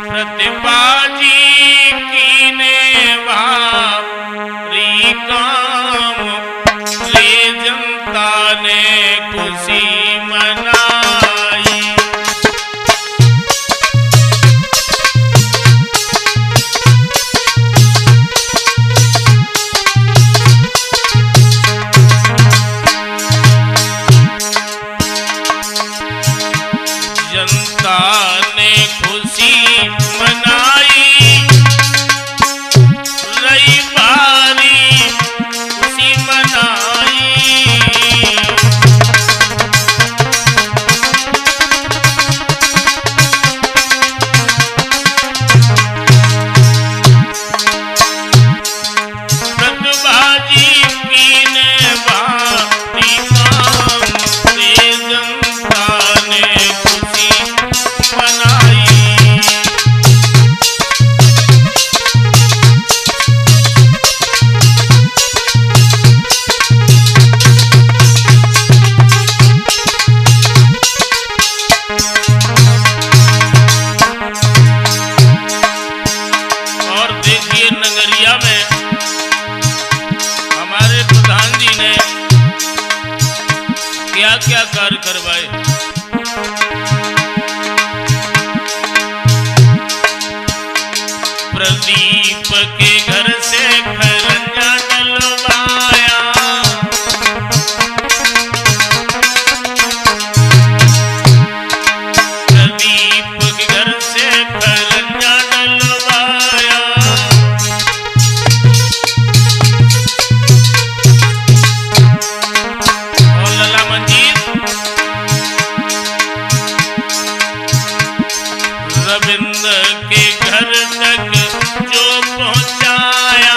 प्रतिभा जी कीने भारी काम, रे जनता ने खुशी मनाई। जनता ने खुशी मनाई, रही भारी खुशी मनाई। प्रतिभा जी कीने भारी काम, रे जनता ने खुशी मनाई। और देखिए नगरिया में हमारे प्रधान जी ने क्या क्या कार्य करवाए। प्रदीप के घर से खरंजा डलवाया, प्रदीप के घर से खरंजा डलवाया। और लला मंजीत रविंद्र के घर तक जो पहुंचाया,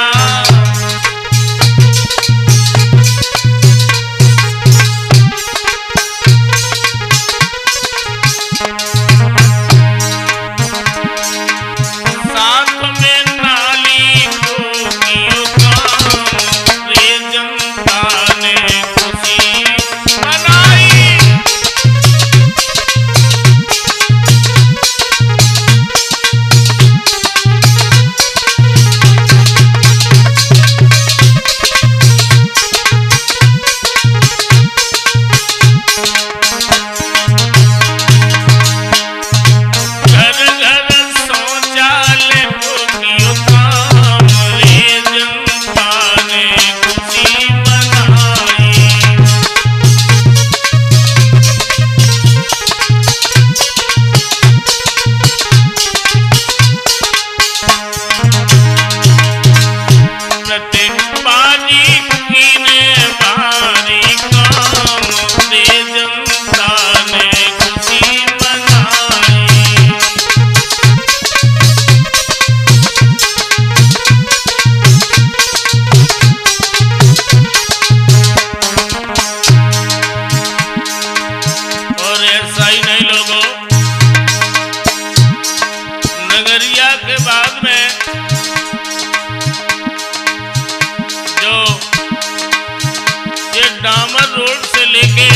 साथ में नाली को कियो काम, रे जनता ने खुशी मनाई। घर घर शौचालय को कियो काम, रे जनता ने खुशी मनाई। प्रतिभा जी कीने भारी काम, रे जनता ने खुशी मनाई। और ऐसा ही नहीं लोगों, नगरिया के बाद में जो ये डामर रोड से लेके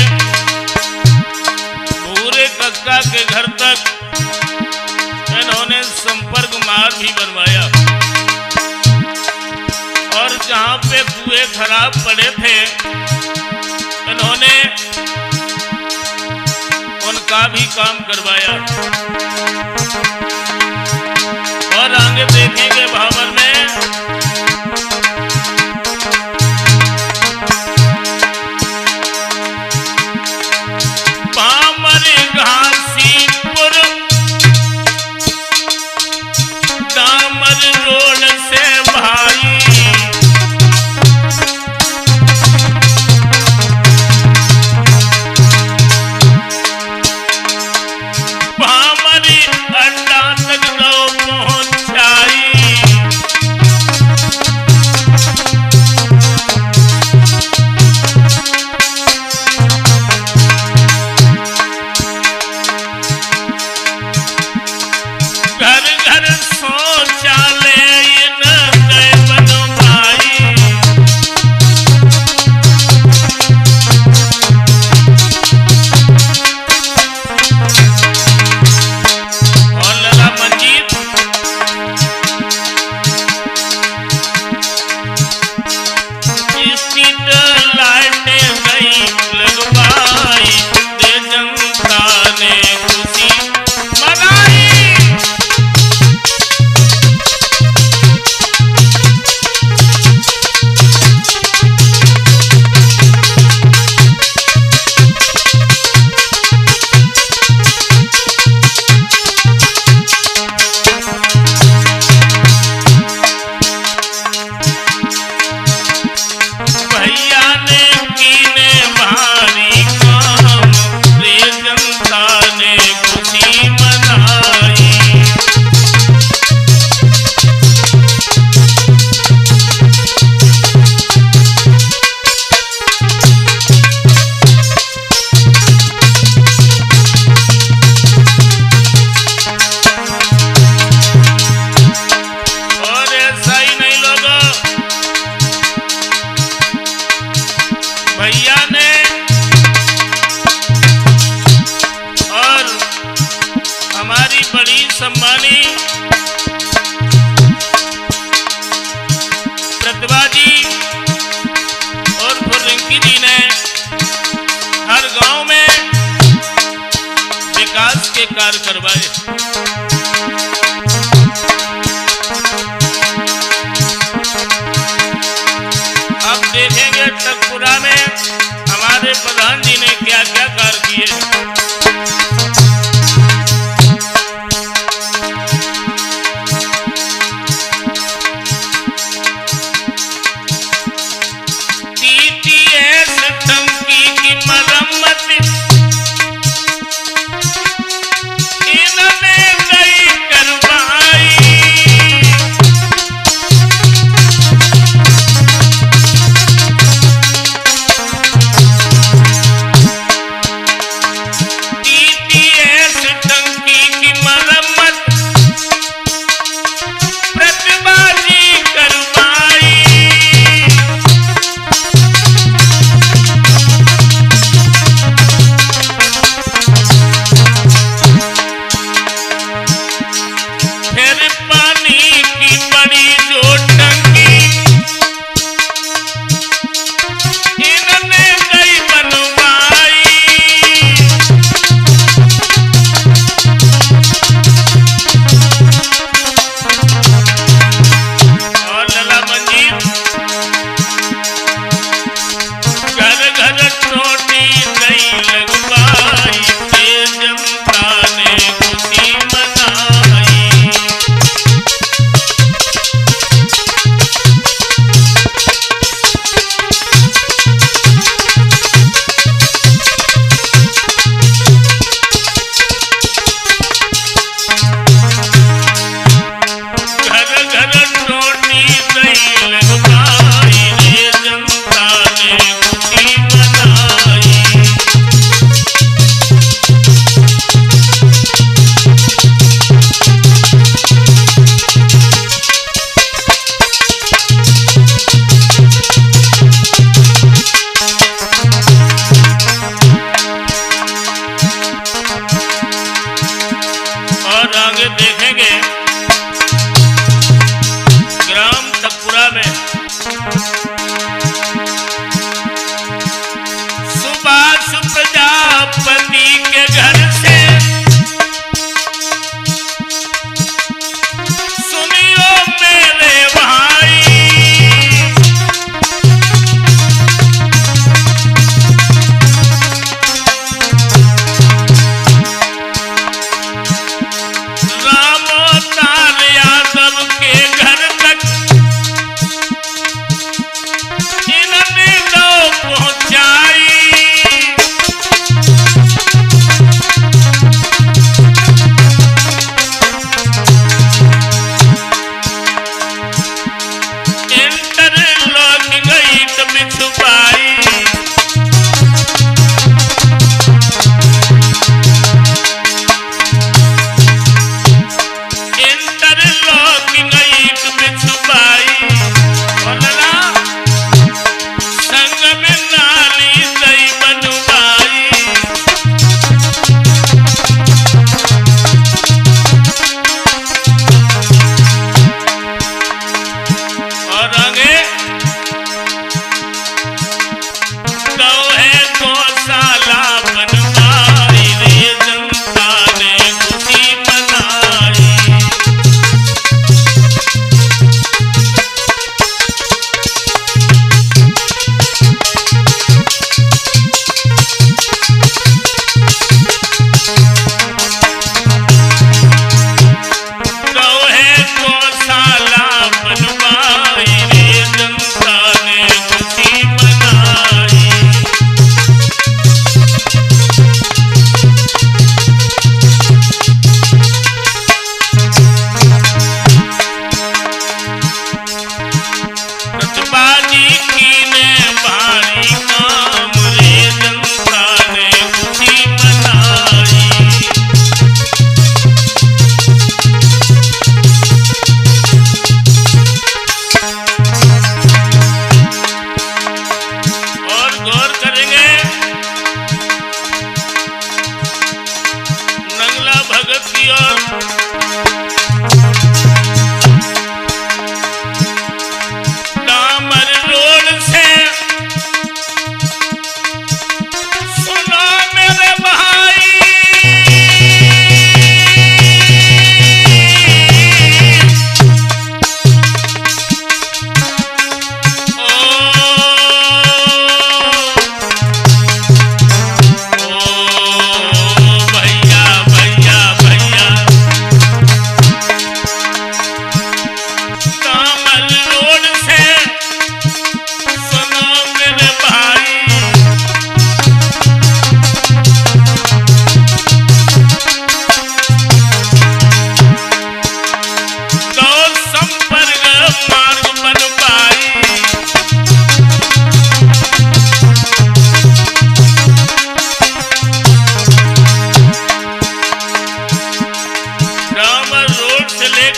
भूरे कक्का के घर तक इन्होंने संपर्क मार्ग भी बनवाया। और जहां पे कुएं खराब पड़े थे इन्होंने उनका भी काम करवाया। और आगे देखेंगे भावर में पामर घासीपुर डामर रोड से भाई, पामर हमारी बड़ी सम्मानी प्रतिभा जी और रिंकी जी ने हर गांव में विकास के कार्य करवाए। अब देखेंगे टकपुरा में हमारे प्रधान जी ने क्या क्या कार्य किए।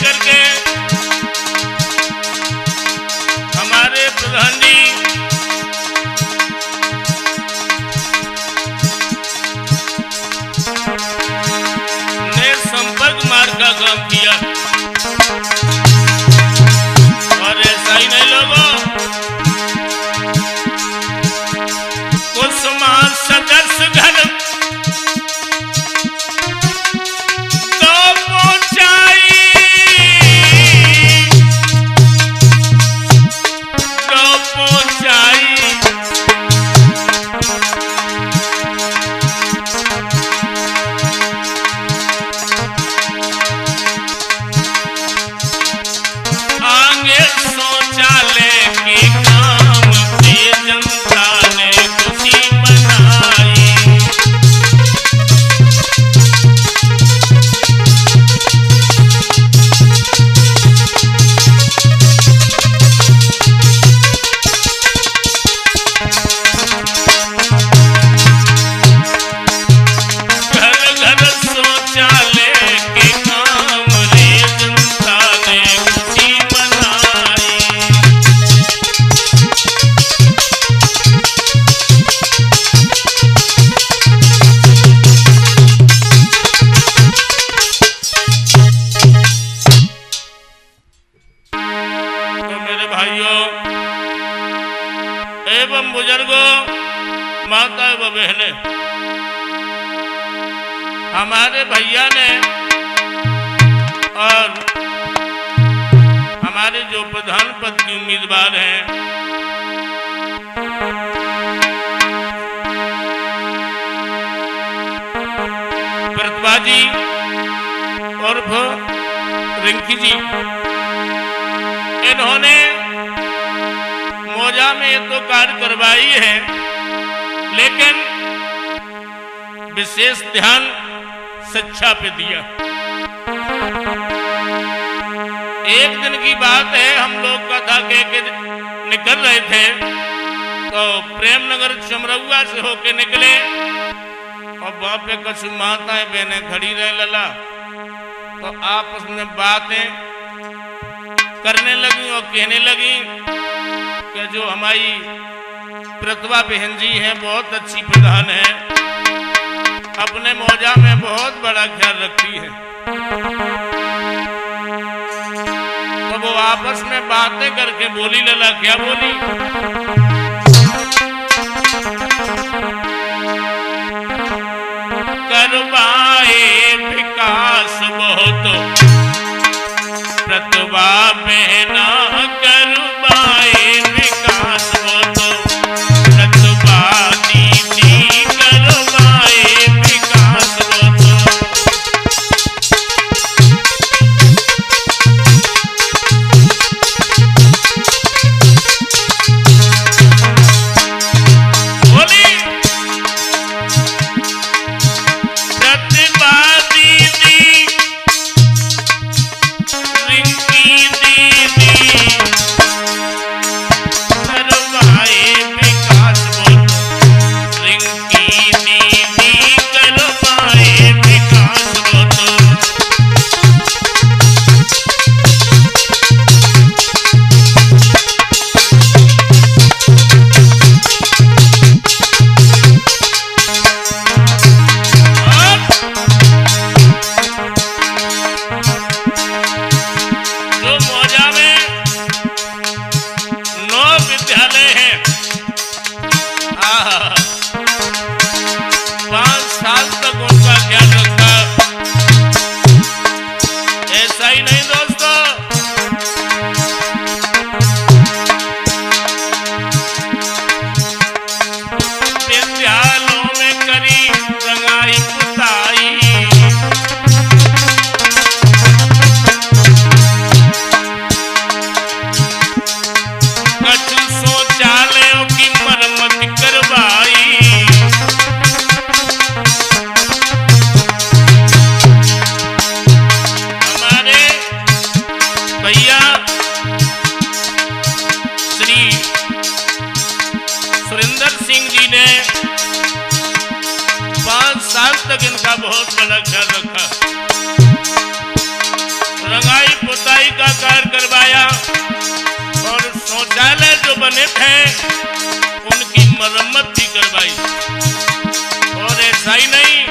लेकर के हमारे प्रधान जी ने संपर्क मार्ग का काम किया। और ऐसा ही नहीं लोगों, कुसुमा सदस्य घर तो पहुंचाई, तो पहुंचाई। आगे शौचालय के काम से जनता ने खुशी मनाई। घर घर शौचालय के काम रे जनता ने खुशी मनाई। तो मेरे भाइयों एवं बुजुर्गों, माता एवं बहनें, हमारे भैया ने और हमारे जो प्रधान पद के उम्मीदवार हैं प्रतिभा जी और रिंकी जी, इन्होंने मौजा में तो कार्य करवाई है, लेकिन विशेष ध्यान शिक्षा पे दिया। एक दिन की बात है, हम लोग कथा कह के निकल रहे थे तो प्रेमनगर चमरौआ से होके निकले और वहां पे कुछ माताएं बहनें खड़ी रह लला, तो आपस में बातें करने लगी और कहने लगी कि जो हमारी प्रतिभा बहन जी हैं बहुत अच्छी प्रधान है, अपने मौजा में बहुत बड़ा ख्याल रखती है। तो वो आपस में बातें करके बोली लला, क्या बोली? करवाए विकास बहुत प्रतिभा बहना, करवाए विकास बहुत प्रतिभा दीदी, करवाए विकास बहुत। बोली प्रतिभा दीदी, रिंकी दीदी, करवाए विकास बहुत, रिंकी दीदी करवाए विकास बहुत। जो मौजा में 9 विद्यालय हैं, 5 साल तक उनका ख्याल रखा। ऐसा ही नहीं दोस्तों, विद्यालयों में करी रंगाई पुताई, कछु शौचालयों की मरम्मत करवाई। हमारे भैया श्री सुरेंद्र सिंह जी ने 5 साल तक इनका बहुत बड़ा ख्याल रखा। रंगाई पुताई का कार्य करवाया और शौचालय जो बने थे उनकी मरम्मत भी करवाई। और ऐसा ही नहीं,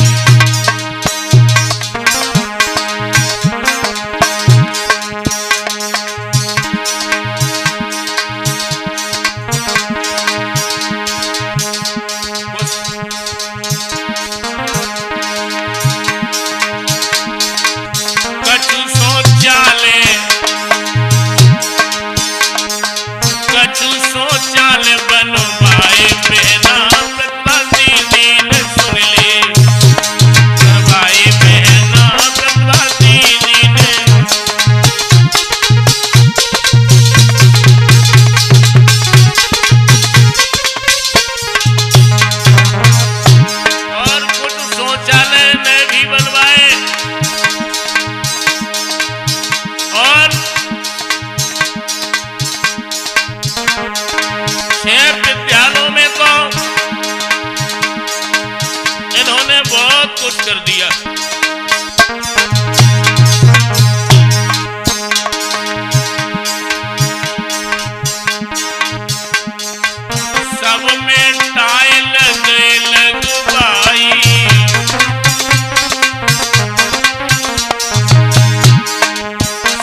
विद्यालयों में तो इन्होंने बहुत कुछ कर दिया। सब में टाइल लगवाई,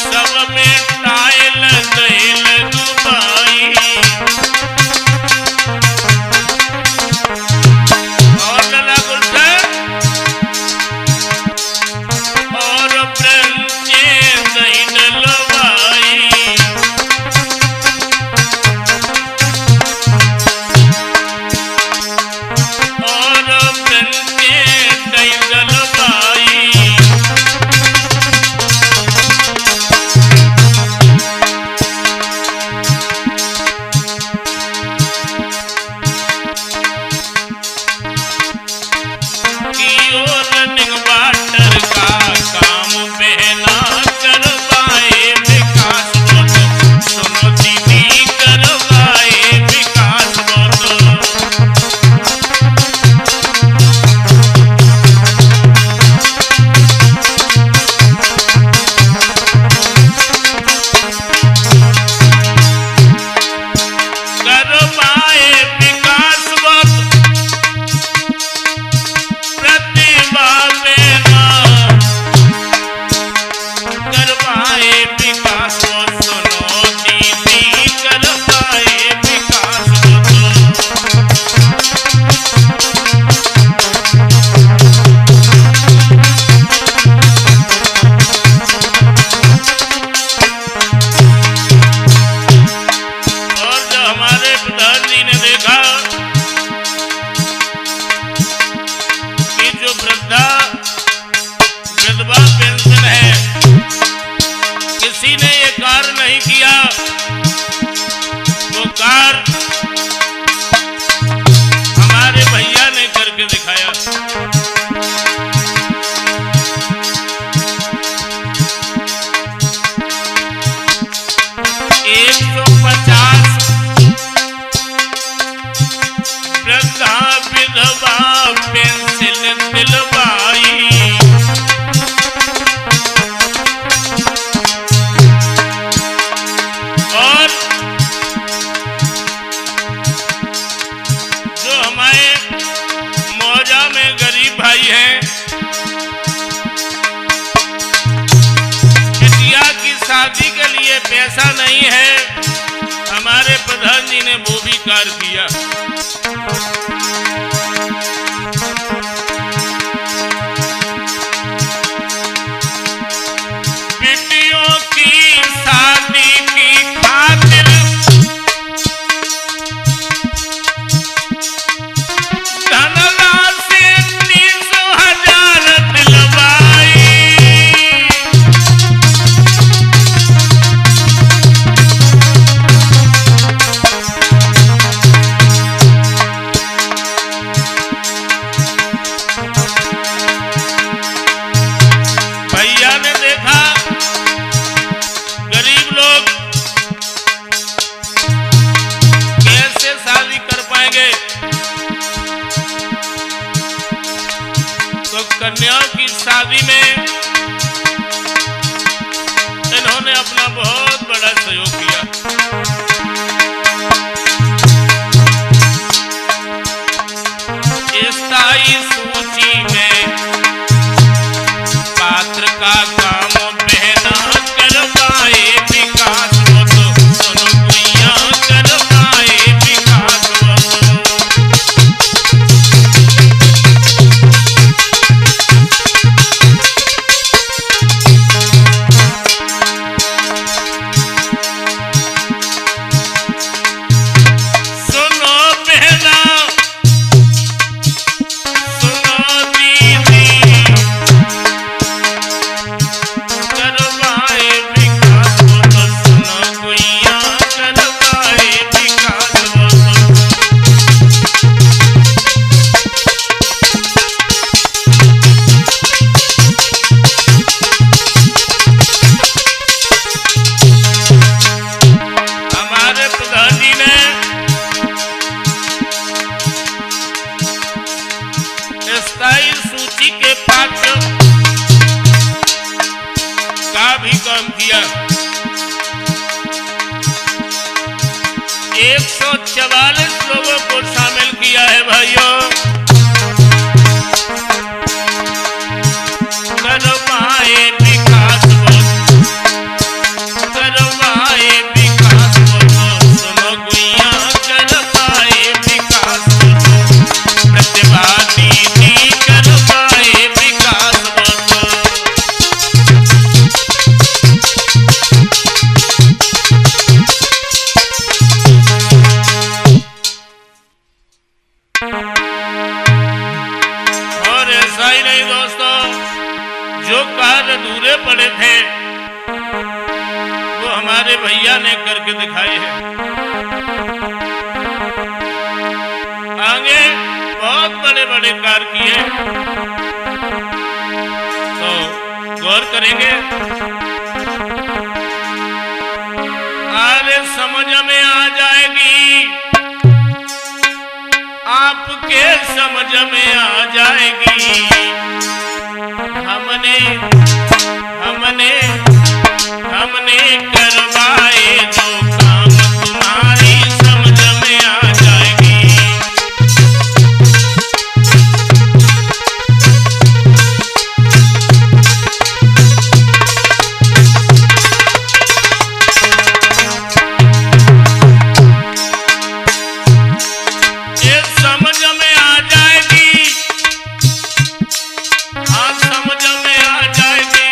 सब में टाइल लगवाई। नहीं किया वो कार्य हमारे भैया ने करके दिखाया। 150 वृद्धा विधवा पेंसिल दिलवाई। और जो हमारे मौजा में गरीब भाई हैं, बिटिया की शादी के लिए पैसा नहीं है, हमारे प्रधान जी ने वो भी कार्य किया। बेटियों की शादी की खातिर धनराशि 30,000 दिलवाई। भैया ने देखा गरीब लोग कैसे शादी कर पाएंगे, तो कन्याओं की शादी में इन्होंने भी काम किया। 144 लोगों को शामिल किया है भाइयों। करवाए विकास करवाए विकास सुनो गुइया करवाए विकास प्रतिवादी दी करवाए विकास और ऐसा ही नहीं दोस्तों, जो कार्य अधूरे पड़े थे वो हमारे भैया ने करके दिखाए हैं। आगे बहुत बड़े बड़े कार्य किए, तो गौर करेंगे। अरे समझ में आ जाएगी, आपके समझ में आ जाएगी। हमने करवाए जो काम तुम्हारी समझ में आ जाएगी। ये समझ में आ जाएगी, हाँ समझ में आ जाएगी।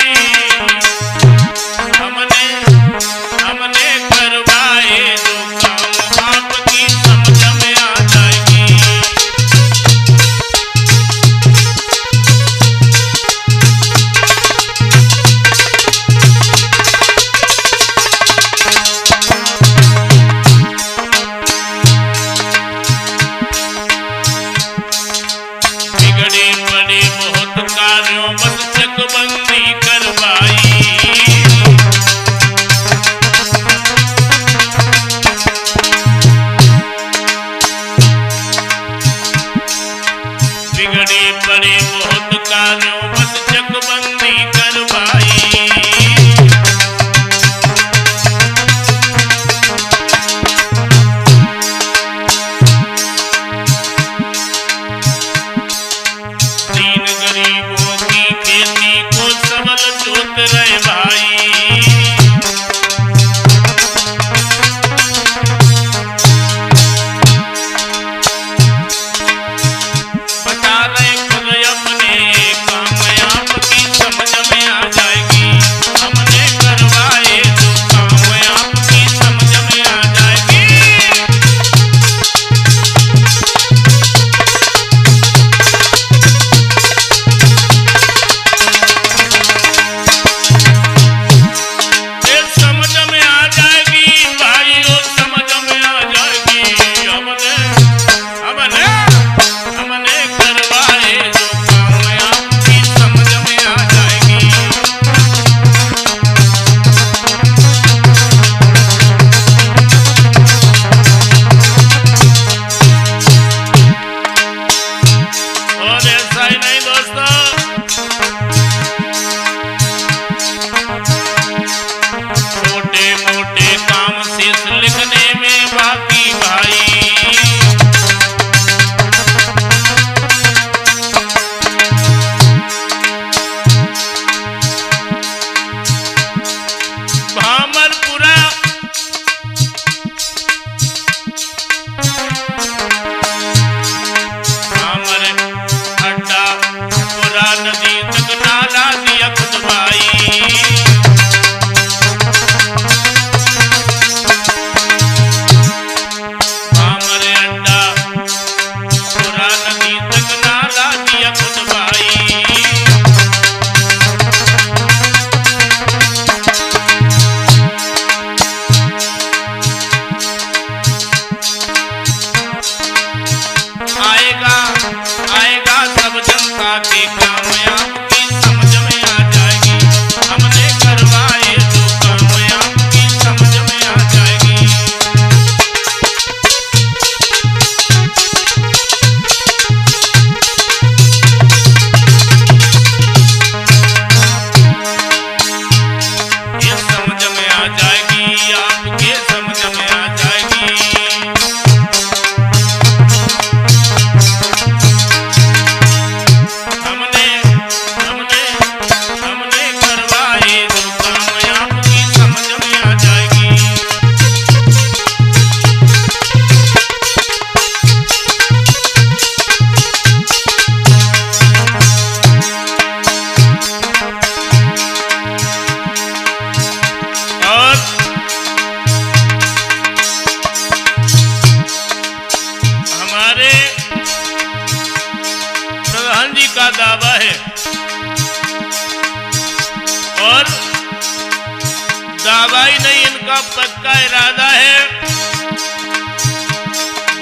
बाबा ही नहीं, इनका पक्का इरादा है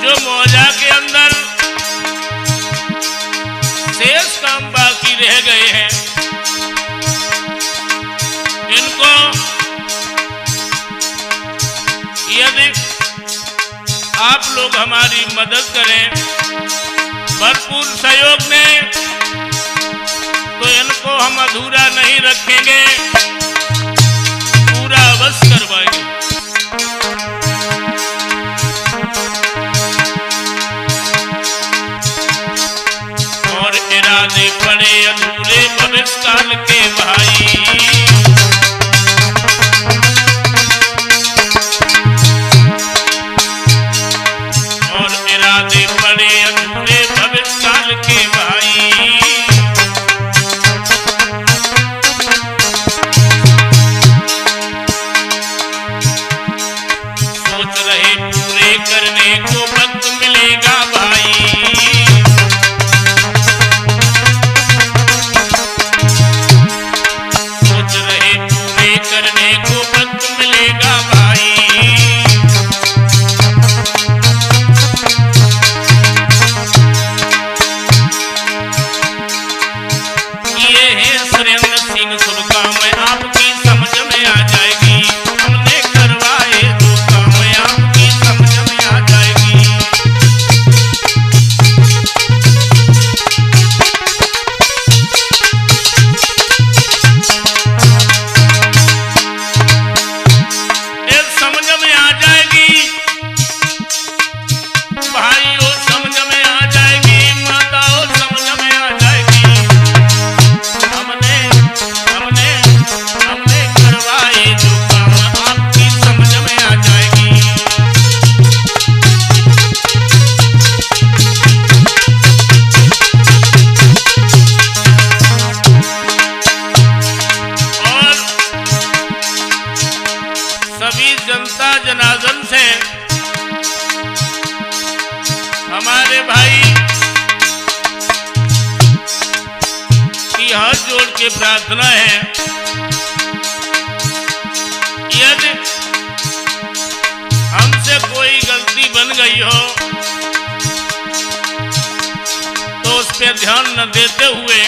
जो मौजा के अंदर शेष काम बाकी रह गए हैं, इनको यदि आप लोग हमारी मदद करें भरपूर सहयोग में, तो इनको हम अधूरा नहीं रखेंगे, पूरा अवश्य करवाएंगे। और इरादे पड़े अधूरे भविष्य काल के भाई, और इरादे पड़े अधूरे भविष्य काल के भाई। सोच रहे पूरे करने को वक्त मिलेगा भाई, सोच रहे पूरे करने को वक्त मिलेगा भाई। ये है सुरेंद्र सिंह, शुभ काम आपकी समझ में आ जाएगी, हमने करवाए जो काम आपकी समझ में आ जाएगी। ये समझ में आ जाएगी भाई, वो समझ में आ जाएगी, माता वो समझ में आ जाएगी। हमने हमने हमने करवाए जो काम आपकी समझ में आ जाएगी। और सभी जनता जनार्दन से हमारे भाई की हाथ जोड़ के प्रार्थना है, यदि हमसे कोई गलती बन गई हो तो उस पर ध्यान न देते हुए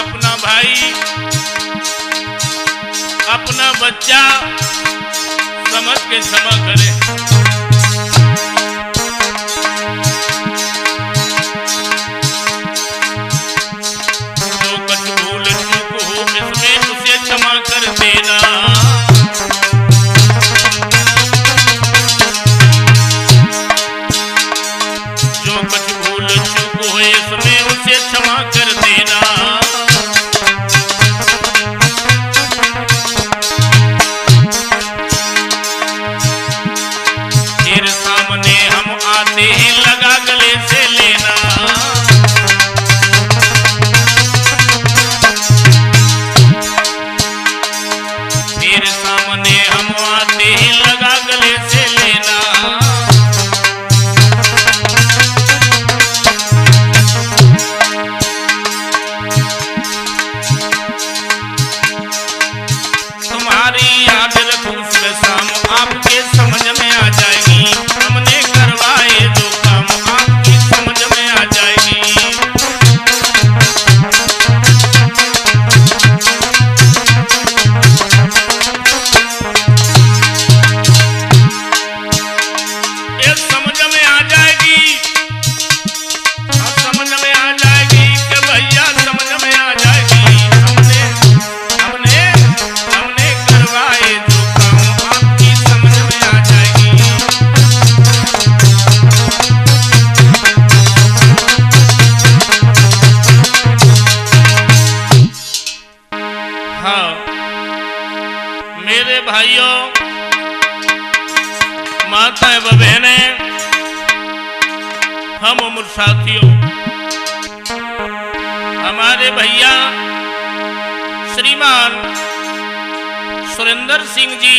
अपना भाई अपना बच्चा समझ के क्षमा करे। जो कुछ भूल चूक हो इसमें उसे क्षमा कर देना, जो कुछ भूल चूक हो इसमें उसे क्षमा कर देना। फिर सामने हम आते हैं लगा गले से लेना, फिर सामने हम आते हैं लगा गले से लेना। तुम्हारी याद रखूं सुबह शाम आपके समझ में आ जाएगी, हमने करवाए जो काम आपकी समझ में आ जाएगी। ये समझ में आ जाएगी, समझ में आ जाएगी कि भैया समझ में आ जाएगी। हमने हमने हमने करवाए जो काम आपकी समझ में आ जाएगी। हाँ मेरे भाइयों, माता एवं बहनें, हम उम्र साथियों, हमारे भैया श्रीमान सुरेंद्र सिंह जी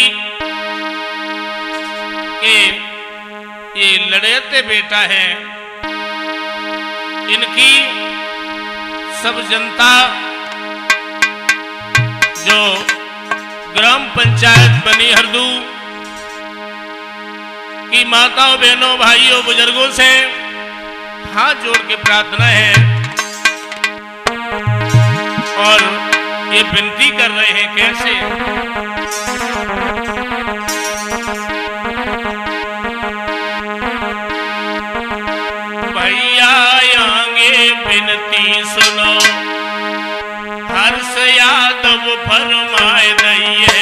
के ये लड़ेते बेटा है, इनकी सब जनता जो ग्राम पंचायत बनी हरदू की माताओं, बहनों, भाइयों, बुजुर्गों से हाथ जोड़ के प्रार्थना है और ये विनती कर रहे हैं कैसे। भैया आगे विनती सुनो, हर्ष यादव फरमाए दइए।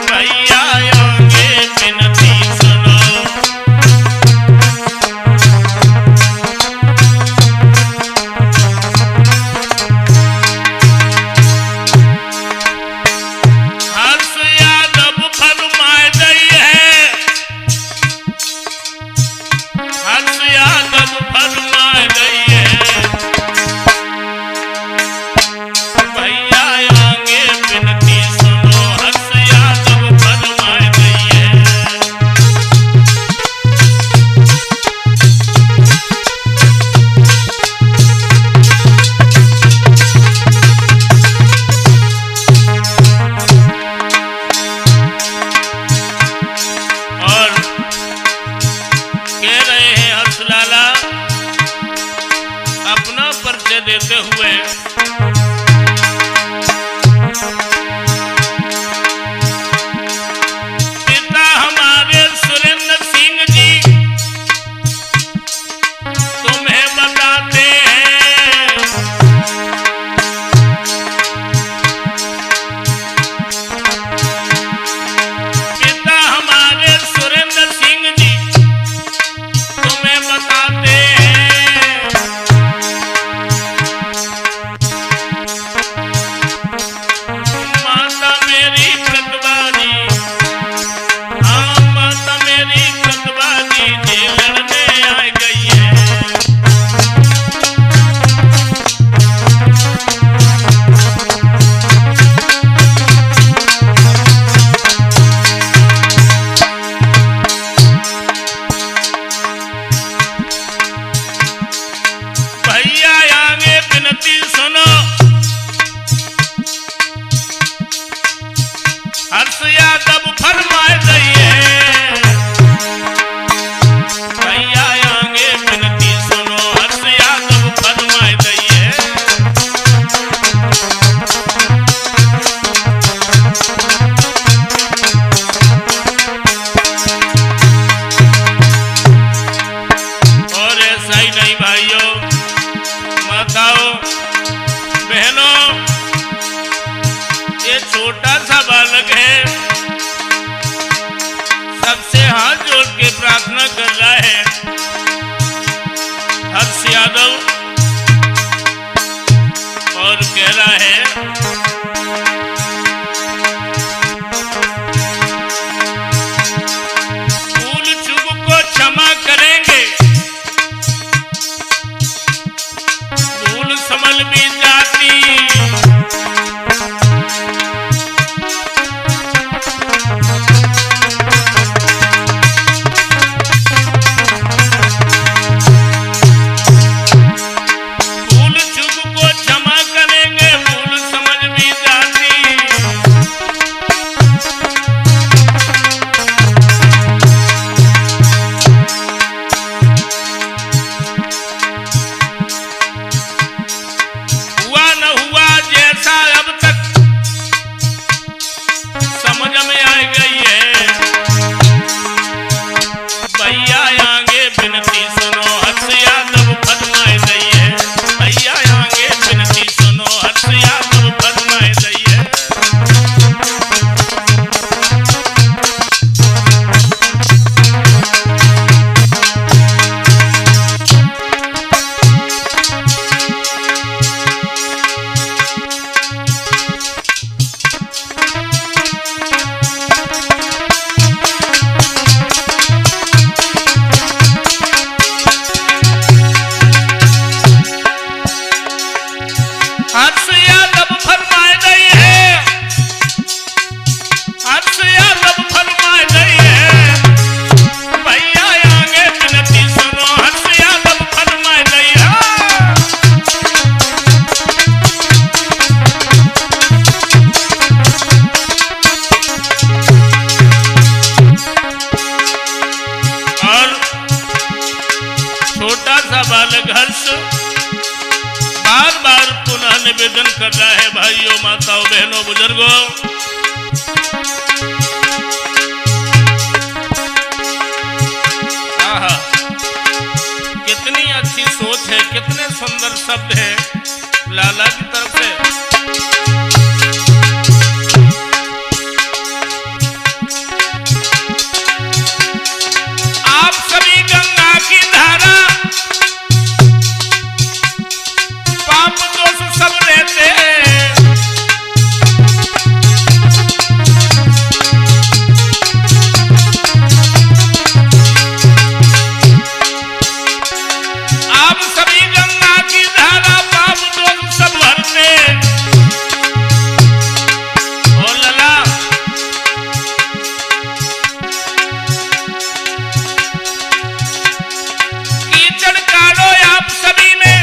भैया आगे विनती सुनो, हर्ष यादव फरमाए दइए। हर्ष यादव फरमाए दइए। भैया आगे विनती सुनो, हर्ष यादव फरमाए दइए। और कह रहे हैं हर्ष लाला अपना परिचय देते हुए, पिता हमारे सुरेंद्र सिंह जी तुम्हें बताते हैं। पिता हमारे सुरेंद्र सिंह जी तुम्हें बताते हैं। माता मेरी प्रतिभा जी, हाँ माता मेरी प्रतिभा जी जे लड़ने आ गई है। भैया आगे विनती सुनो, हर्ष यादव फरमाए दइए। भैया आगे विनती सुनो, हर्ष यादव फरमाए दइए। और ऐसा ही नहीं भाइयों, माताओं, बहनों, ये छोटा सा बालक है, सबसे हाथ जोड़ के प्रार्थना कर रहा है। हर्ष यादव और कह रहा है, भूल चूक को क्षमा करेंगे, भूल संभल भी जाती। भूल चूक को क्षमा करेंगे, भूल समझ निवेदन कर रहा है भाइयों, माताओं, बहनों, बुजुर्गों। आहा, कितनी अच्छी सोच है, कितने सुंदर शब्द है लाला की तरफ से। आप सभी गंगा की धारा पाप दोष सब रहते हैं, आप सभी गंगा की धारा पाप दोष सब भरते। ओ लला, कीचड़ काढ़ो आप सभी में,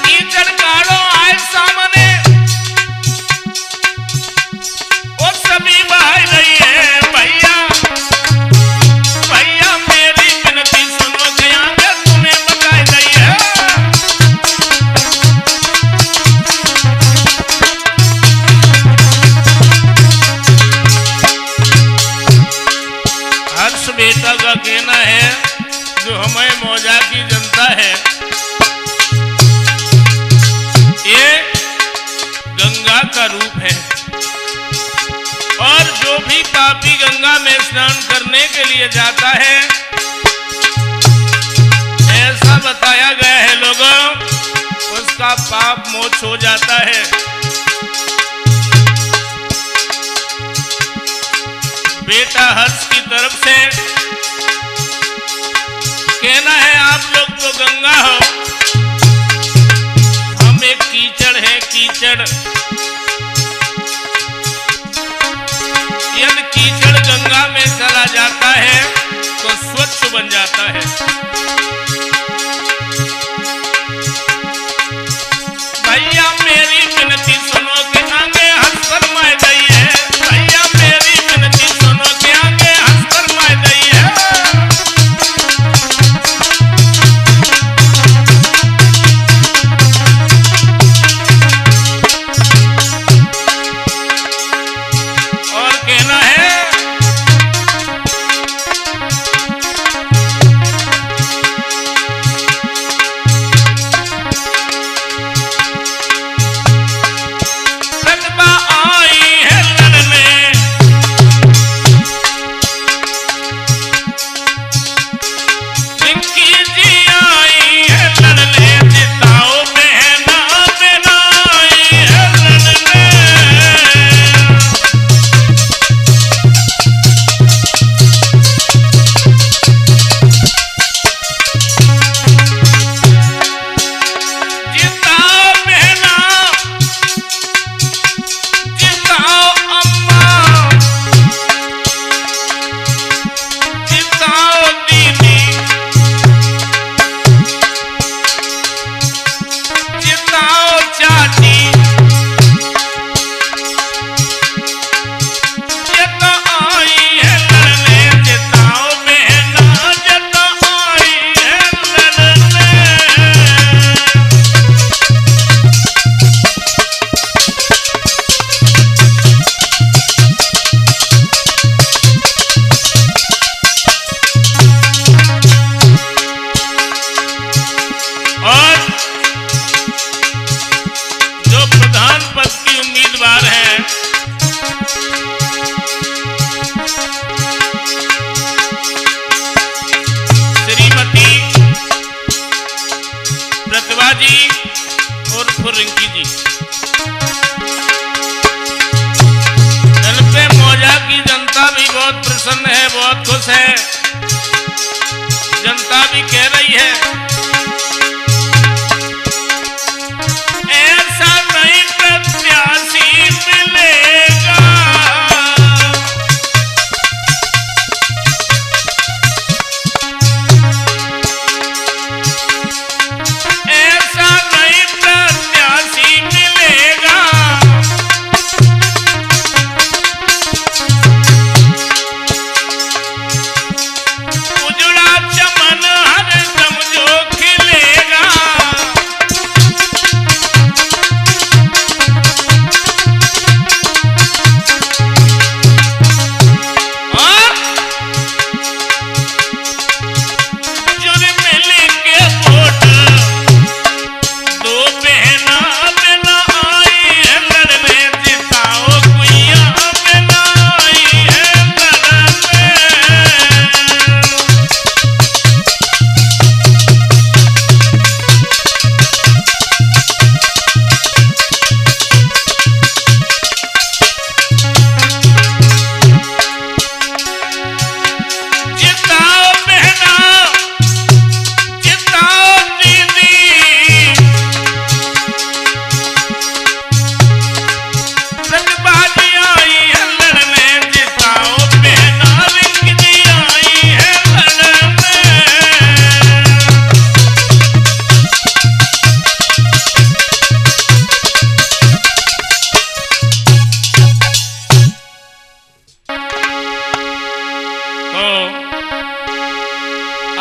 कीचड़ काढ़ो आए सामने, और सभी बहाई रही है। भैया भैया मेरी विनती सुनो, गया मैं तुम्हें बताई रही है। हर्ष बेटा का कहना है, जो हमें मौजा की जनता है, ये गंगा का रूप है, और जो भी पापी गंगा में स्नान करने के लिए जाता है, ऐसा बताया गया है लोगों, उसका पाप मोक्ष हो जाता है। बेटा हर्ष की तरफ से कहना है, आप लोग तो गंगा हो, हम एक कीचड़ है, कीचड़। यदि कीचड़ गंगा में चला जाता है तो स्वच्छ बन जाता है। भैया मेरी विनती सुनो के आगे हंस फरमाए गई है। भैया मेरी विनती सुनो के आगे हंस फरमाए गई है। और कहना है, प्रतिभा आई है लड़ने, रिंकी जी आई है लड़ने, जिताओ बहना बहना आई है लड़ने। जिताओ बहना, जिताओ अम्मा, जिताओ दीदी, जिताओ चाची, ये तो आई है लड़ने, जिताओ बहना, ये तो आई है लड़ने। और जो प्रधान पद की उम्मीदवार हैं, श्रीमती प्रतिभा जी और रिंकी जी, दल पे मौजा की जनता भी बहुत प्रसन्न है, बहुत खुश है। जनता भी कह रही है, ऐसा नहीं प्रत्याशी मिलेगा, ऐसा नहीं प्रत्याशी मिलेगा।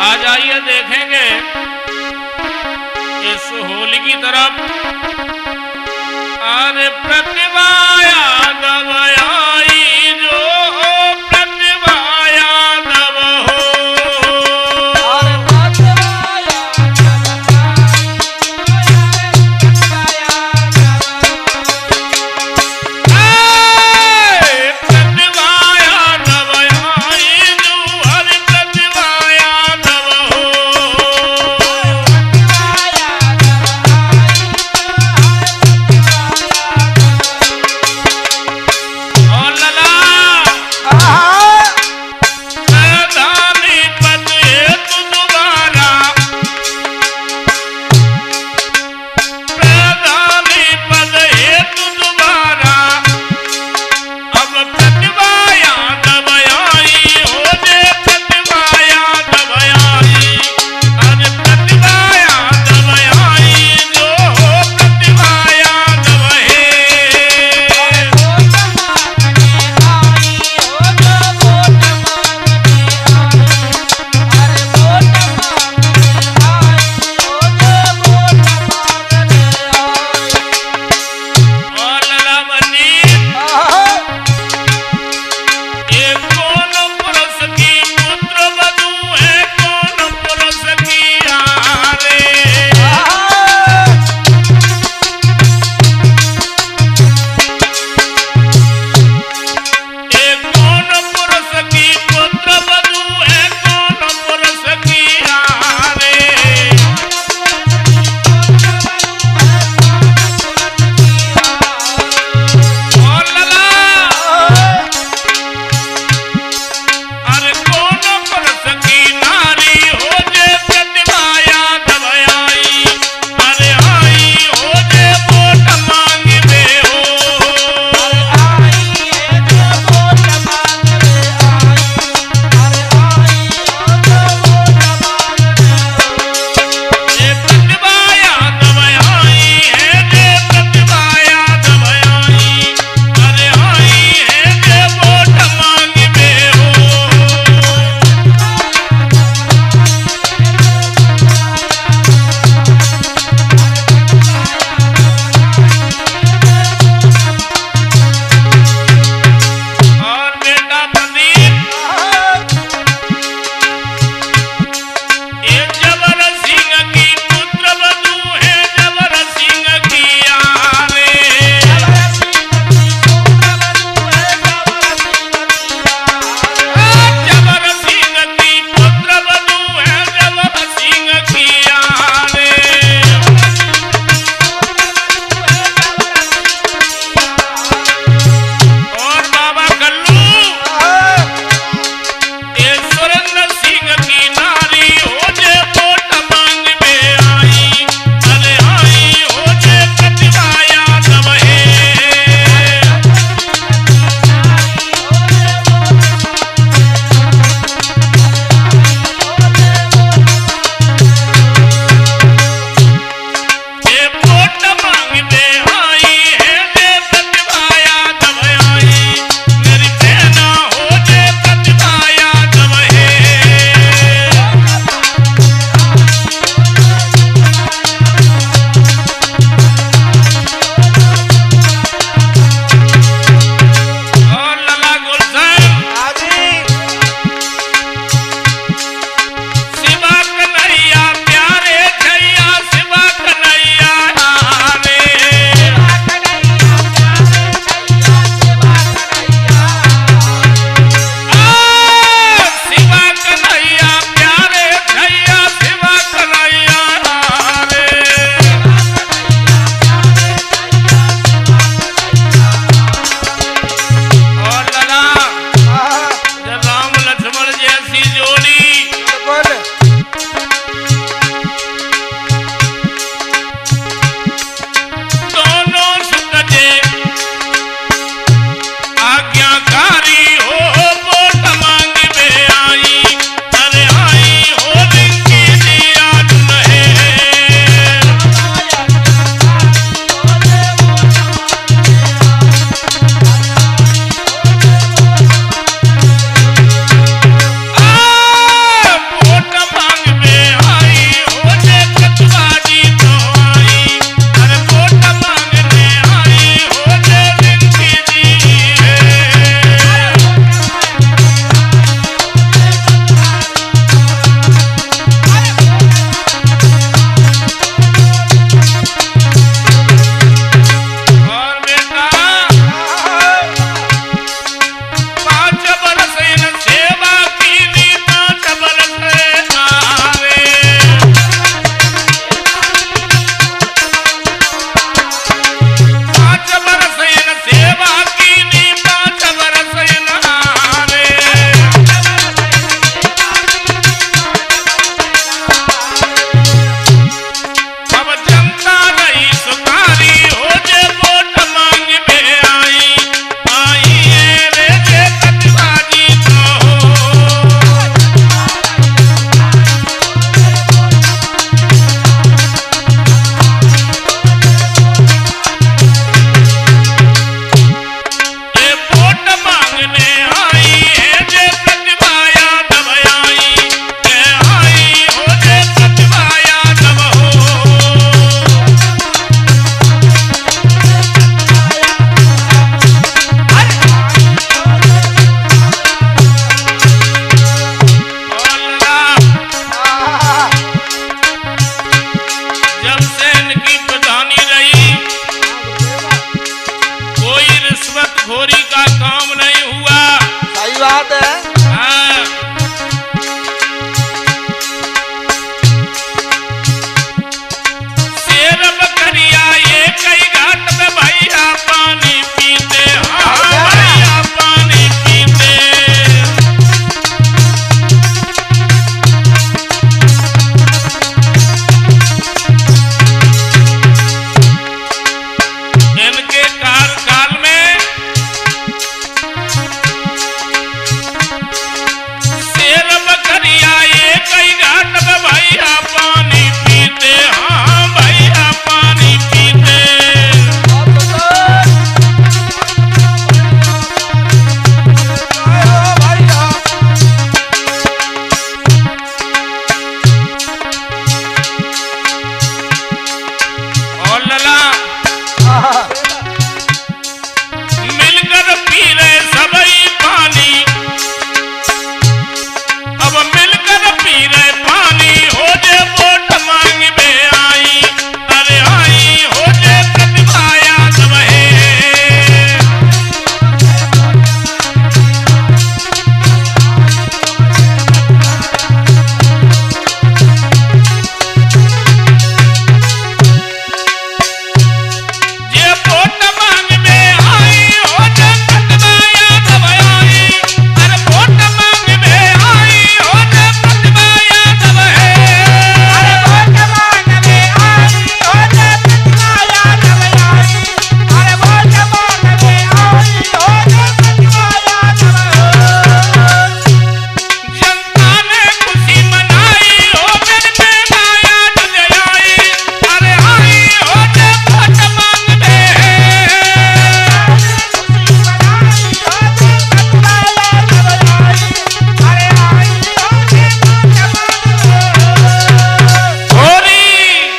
आज आइए देखेंगे इस होली की तरफ। अरे प्रतिभा यादव